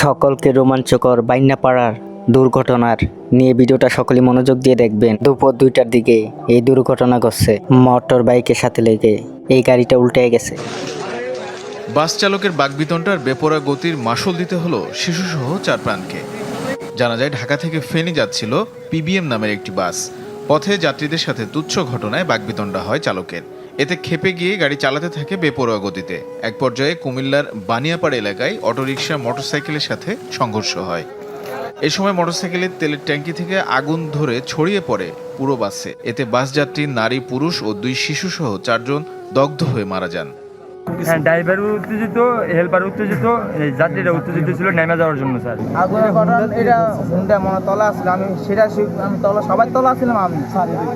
সকলকে রোমাঞ্চকর বাইন্যাপাড়ার দুর্ঘটনার নিয়ে ভিডিওটা সকলে মনোযোগ দিয়ে দেখবেন। দুপুর 2টার দিকে এই দুর্ঘটনা ঘটছে। মোটর বাইকের সাথে লেগে এই গাড়িটা উল্টে গেছে। বাস চালকের বাকবিতণ্ডার বেপরোয়া গতির মাসুল দিতে হলো শিশুসহ 4 প্রাণকে। জানা যায় ঢাকা থেকে ফেনী যাচ্ছিল পিবিএম নামের একটি বাস। পথে যাত্রীদের সাথে তুচ্ছ ঘটনায় বাকবিতণ্ডা হয় চালকের। এতে ক্ষেপে গিয়ে গাড়ি চালাতে থাকে বেপরোয়া গতিতে। এক পর্যায়ে কুমিল্লার বানিয়াপাড়া এলাকায় অটোরিকশা মোটরসাইকেলের সাথে সংঘর্ষ হয়। এ সময় মোটরসাইকেলের তেলের ট্যাঙ্কি থেকে আগুন ধরে ছড়িয়ে পড়ে পুরো বাসে। এতে বাস যাত্রী নারী, পুরুষ ও 2 শিশুসহ 4 জন দগ্ধ হয়ে মারা যান। হ্যাঁ, ড্রাইভার উত্তেজিত, হেল্পার উত্তেজিত, যাত্রীরা উত্তেজিত ছিল নেমে যাওয়ার জন্য। স্যার আগুনের ঘটনা এটা হুন্ডা মনে তলা আসছিল, আমি তলা সবাই তলা ছিলাম। আমি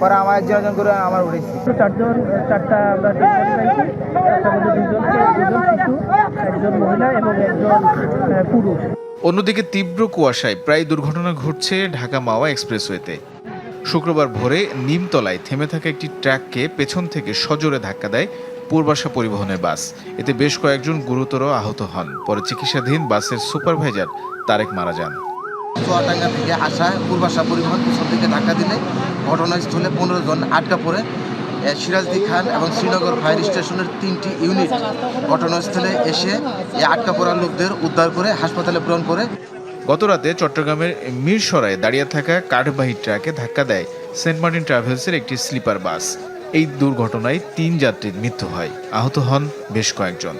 পরে আমার একজন করে আমার উঠেছি। চারটা আমরা পাইছি, তার মধ্যে দুজন শিশু, একজন মহিলা এবং একজন পুরুষ। অন্যদিকে তীব্র কুয়াশায় প্রায় দুর্ঘটনা ঘটছে ঢাকা মাওয়া এক্সপ্রেসওয়েতে। শুক্রবার ভোরে নিমতলায় থেমে থাকা একটি ট্রাককে পেছন থেকে সজোরে ধাক্কা দেয় পূর্বাশা পরিবহনের বাস। এতে বেশ কয়েকজন গুরুতর আহত হন। পরে চিকিৎসাধীন বাসের সুপারভাইজার তারেক মারা যান। চুয়াডাঙ্গা থেকে আসা পূর্বাশা পরিবহন পিছন থেকে ধাক্কা দিলে ঘটনাস্থলে 15 জন আটকা পড়ে। সিরাজদি খান এবং শ্রীনগর ফায়ার স্টেশনের 3টি ইউনিট ঘটনাস্থলে এসে এই আটকা পড়া লোকদের উদ্ধার করে হাসপাতালে প্রেরণ করে। গতরাতে চট্টগ্রামের মিরসরায় দাঁড়িয়ে থাকা কাঠবাহী ট্রাকে ধাক্কা দেয় সেন্ট মার্টিন ট্রাভেলসের একটি স্লিপার বাস। এই দুর্ঘটনায় 3 যাত্রীর মৃত্যু হয়, আহত হন বেশ কয়েকজন।